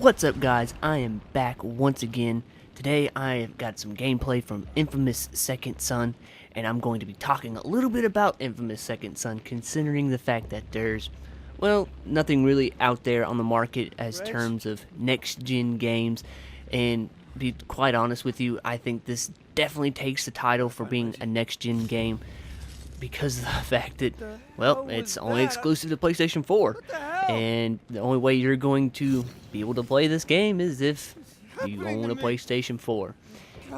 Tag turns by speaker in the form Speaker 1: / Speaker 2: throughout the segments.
Speaker 1: What's up, guys? I am back once again. Today I have got some gameplay from Infamous Second Son, and I'm going to be talking a little bit about Infamous Second Son, considering the fact that there's, well, nothing really out there on the market as terms of next-gen games. And to be quite honest with you, I think this definitely takes the title for being a next-gen game, because of the fact that, well, it's only exclusive to PlayStation 4, and the only way you're going to be able to play this game is if you own a PlayStation 4.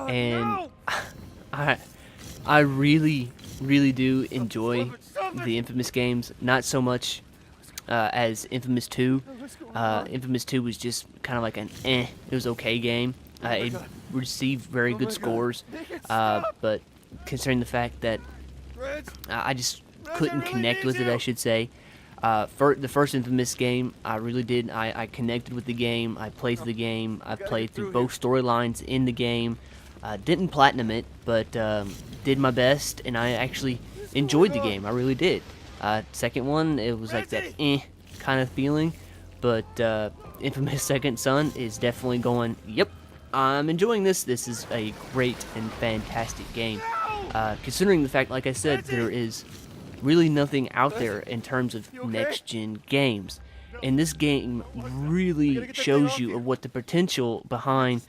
Speaker 1: And I really do enjoy the Infamous games, not so much as Infamous 2. Infamous 2 was just kind of like an it was okay game. It received very good scores, but considering the fact that I just couldn't connect with it, I should say. For the first Infamous game, I really did. I connected with the game. I played through the game. I played through both storylines in the game. Didn't platinum it, but did my best, and I actually enjoyed the game. I really did. Second one, it was like that kind of feeling, but Infamous Second Son is definitely going, yep, I'm enjoying this. This is a great and fantastic game. Considering the fact, like I said, there is really nothing out there in terms of next-gen games. And this game really shows you of what the potential behind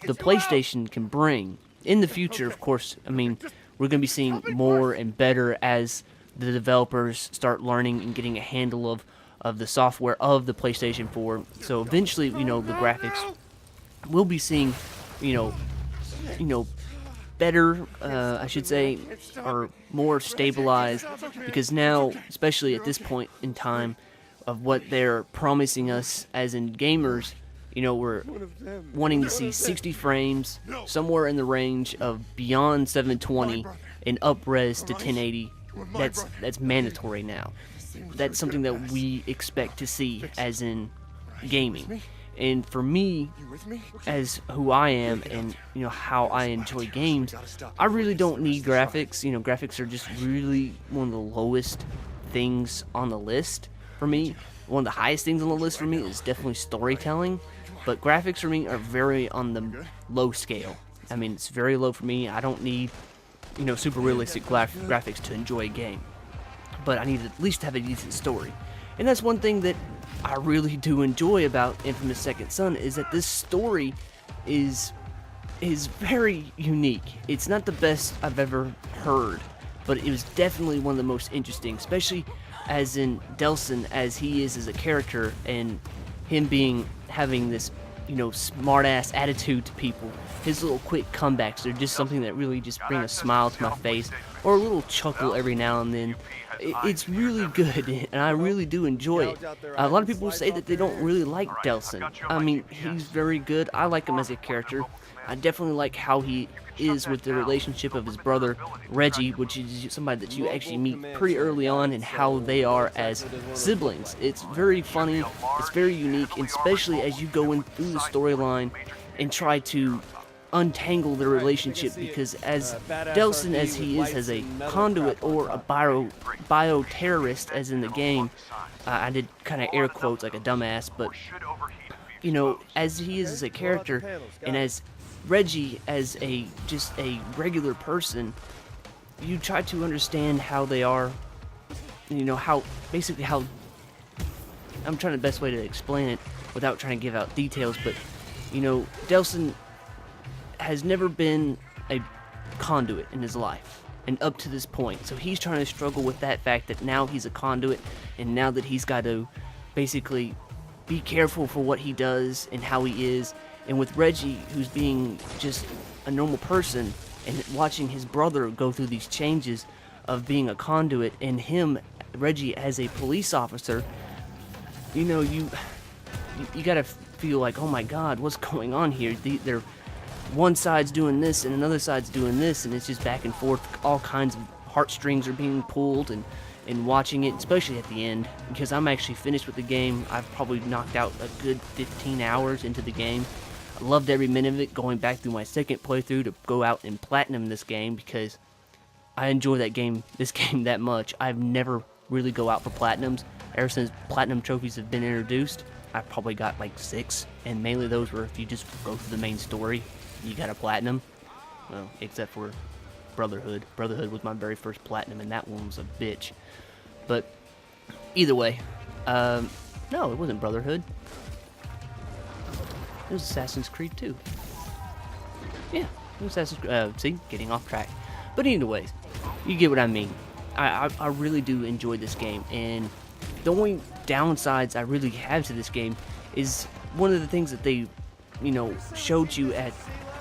Speaker 1: the PlayStation can bring. In the future, of course, I mean, we're going to be seeing more and better as the developers start learning and getting a handle of the software of the PlayStation 4. So eventually, the graphics, we'll be seeing, better, I should say, or more stabilized, because now, especially at this point in time of what they're promising us as in gamers, we're wanting to see 60 frames, somewhere in the range of beyond 720 and up-res to 1080. That's mandatory now. That's something that we expect to see as in gaming. And for me, as who I am and, how I enjoy games, I really don't need graphics. Graphics are just really one of the lowest things on the list for me. One of the highest things on the list for me is definitely storytelling. But graphics for me are very on the low scale. I mean, it's very low for me. I don't need, super realistic graphics to enjoy a game. But I need to at least have a decent story. And that's one thing that I really do enjoy about Infamous Second Son, is that this story is very unique. It's not the best I've ever heard, but it was definitely one of the most interesting, especially as in Delsin, as he is as a character, and him having this, smart-ass attitude to people. His little quick comebacks are just something that really just bring a smile to my face, or a little chuckle every now and then. It's really good, and I really do enjoy it. A lot of people say that they don't really like Delsin. I mean, he's very good. I like him as a character. I definitely like how he is with the relationship of his brother, Reggie, which is somebody that you actually meet pretty early on, and how they are as siblings. It's very funny, it's very unique, and especially as you go in through the storyline and try to untangle the relationship, because as Delsin as he is as a conduit or a bioterrorist as in the game, I did kind of air quotes like a dumbass, but as he is as a character, and as Reggie as just a regular person, you try to understand how they are, how I'm trying the best way to explain it without trying to give out details, but Delsin has never been a conduit in his life, and up to this point, so he's trying to struggle with that fact that now he's a conduit, and now that he's got to basically be careful for what he does and how he is. And with Reggie, who's being just a normal person, and watching his brother go through these changes of being a conduit, and Reggie as a police officer, you gotta feel like, oh my god, what's going on here? They're one side's doing this and another side's doing this, and it's just back and forth. All kinds of heartstrings are being pulled, and watching it, especially at the end, because I'm actually finished with the game. I've probably knocked out a good 15 hours into the game. I loved every minute of it, going back through my second playthrough to go out and platinum this game, because I enjoy this game that much. I've never really go out for platinums ever since platinum trophies have been introduced. I probably got like 6, and mainly those were if you just go through the main story, you got a platinum. Well, except for Brotherhood. Brotherhood was my very first platinum, and that one was a bitch. But either way, no, it wasn't Brotherhood. It was Assassin's Creed 2. Yeah, it was Assassin's Creed. See, getting off track. But anyways, you get what I mean. I really do enjoy this game, and the only downsides I really have to this game is one of the things that they, showed you at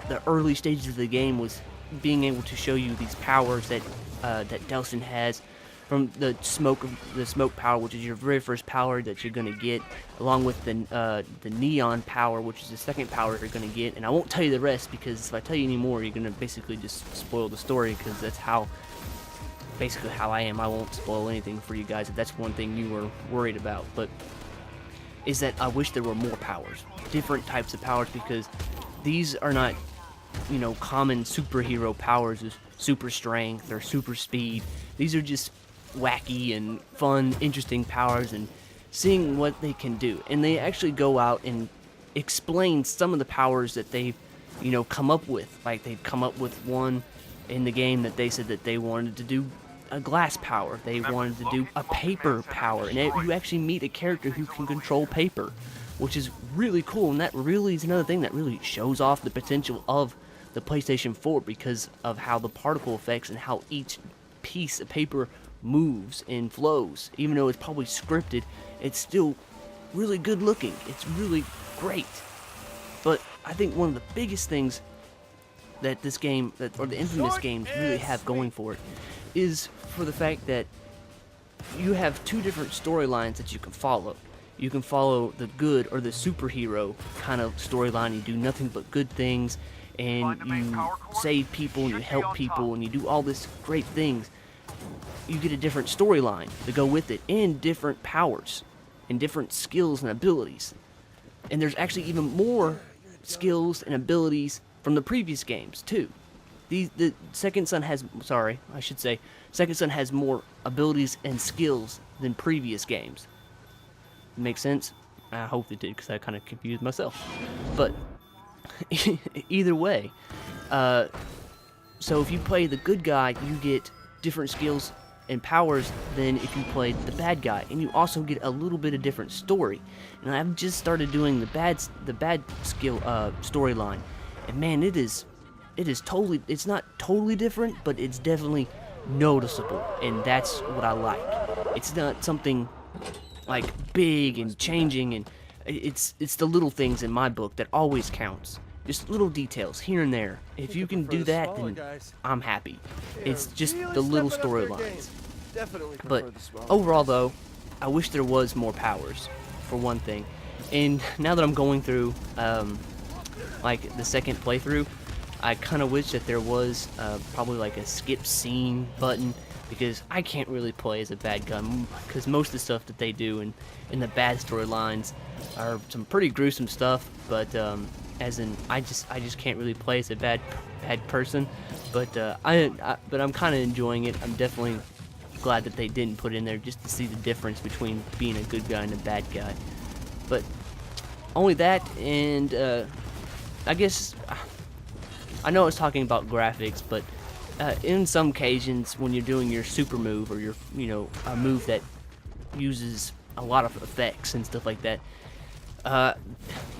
Speaker 1: the early stages of the game was being able to show you these powers that that Delsin has, from the smoke power, which is your very first power that you're gonna get, along with the neon power, which is the second power you're gonna get. And I won't tell you the rest, because if I tell you any more, you're gonna basically just spoil the story, because that's basically how I am. I won't spoil anything for you guys if that's one thing you were worried about. But is that I wish there were more powers, different types of powers, because these are not, common superhero powers as super strength or super speed. These are just wacky and fun, interesting powers, and seeing what they can do. And they actually go out and explain some of the powers that they've, come up with. Like, they've come up with one in the game that they said that they wanted to do a glass power. They wanted to do a paper power, and you actually meet a character who can control paper, which is really cool. And that really is another thing that really shows off the potential of the PlayStation 4, because of how the particle effects and how each piece of paper moves and flows. Even though it's probably scripted, it's still really good looking. It's really great. But I think one of the biggest things that this game, or the Infamous games, really have going for it, is for the fact that you have two different storylines that you can follow. You can follow the good, or the superhero kind of storyline. You do nothing but good things, and you save people, and you help people, and you do all this great things. You get a different storyline to go with it, and different powers, and different skills and abilities. And there's actually even more skills and abilities from the previous games too. The Second Son has, Second Son has more abilities and skills than previous games. Make sense? I hope it did, because I kind of confused myself. But either way, so if you play the good guy, you get different skills and powers than if you played the bad guy, and you also get a little bit of different story. And I've just started doing the bad skill storyline, and man, it's not totally different, but it's definitely noticeable, and that's what I like. It's not something like big and changing, and it's the little things in my book that always counts. Just little details here and there. If you can do that, then I'm happy. It's just the little storylines. But overall, though, I wish there was more powers, for one thing. And now that I'm going through, like, the second playthrough, I kind of wish that there was probably like a skip scene button, because I can't really play as a bad guy, because most of the stuff that they do in the bad storylines are some pretty gruesome stuff. But as in, I just can't really play as a bad person. But I'm kind of enjoying it. I'm definitely glad that they didn't put it in there, just to see the difference between being a good guy and a bad guy. But only that, and I guess I know I was talking about graphics, but in some occasions when you're doing your super move, or your a move that uses a lot of effects and stuff like that,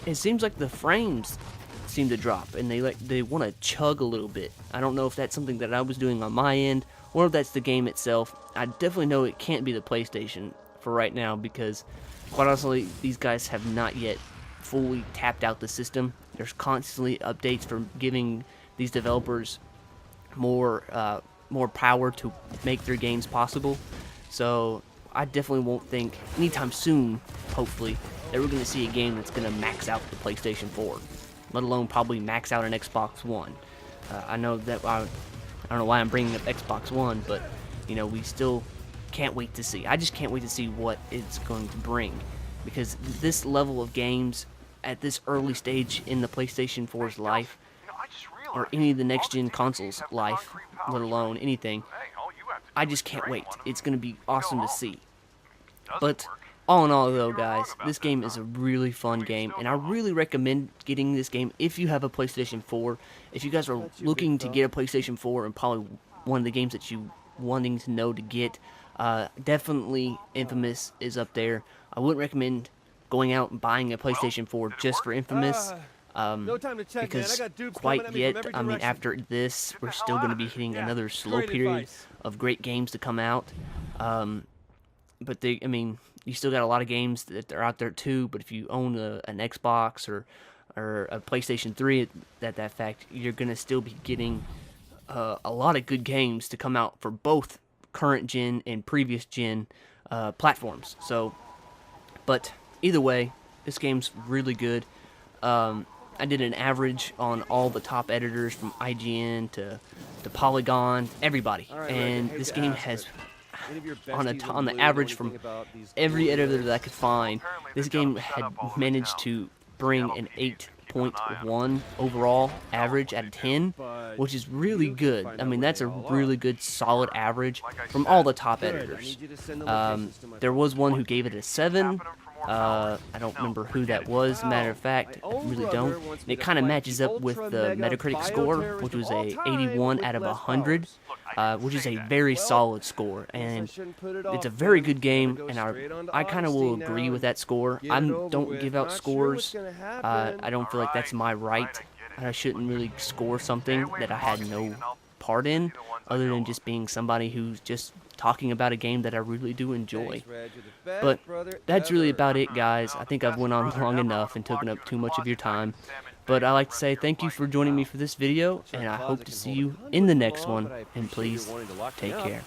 Speaker 1: it seems like the frames seem to drop, and they want to chug a little bit. I don't know if that's something that I was doing on my end, or if that's the game itself. I definitely know it can't be the PlayStation for right now, because quite honestly, these guys have not yet fully tapped out the system. There's constantly updates for giving these developers more power to make their games possible. So I definitely won't think anytime soon, hopefully, that we're going to see a game that's going to max out the PlayStation 4, let alone probably max out an Xbox One. I know that I don't know why I'm bringing up Xbox One, but we still can't wait to see. I just can't wait to see what it's going to bring, because this level of games at this early stage in the PlayStation 4's life, or any of the next-gen consoles' life, let alone anything, I just can't wait. It's going to be awesome to see. But All in all, though, guys, this game is a really fun game, and I really recommend getting this game if you have a PlayStation 4. If you guys are looking to get a PlayStation 4 and probably one of the games that you wanting to know to get, definitely Infamous is up there. I wouldn't recommend going out and buying a PlayStation 4 just for Infamous. Because quite yet, I mean, after this, we're still going to be hitting another slow period of great games to come out. But I mean, you still got a lot of games that are out there too. But if you own an Xbox or a PlayStation 3, that fact, you're gonna still be getting a lot of good games to come out for both current gen and previous gen platforms. So, but either way, this game's really good. I did an average on all the top editors from IGN to Polygon, everybody, and this game has on the average from every editor that I could find, this game had managed to bring an 8.1 overall average out of 10, which is really good. I mean, that's a really good, solid average from all the top editors. There was one who gave it a 7. I don't remember who that was, matter of fact, I really don't. And it kind of matches up with the Metacritic score, which was a 81 out of 100, which is a very solid score, and it's a very good game, and I kind of will agree with that score. I don't give out scores. I don't feel like that's my right. I shouldn't really score something that I had no part in, other than just being somebody who's just talking about a game that I really do enjoy. But that's really about it, guys. I think I've went on long enough and taken up too much of your time. But I like to say thank you for joining me for this video, and I hope to see you in the next one, and please take care.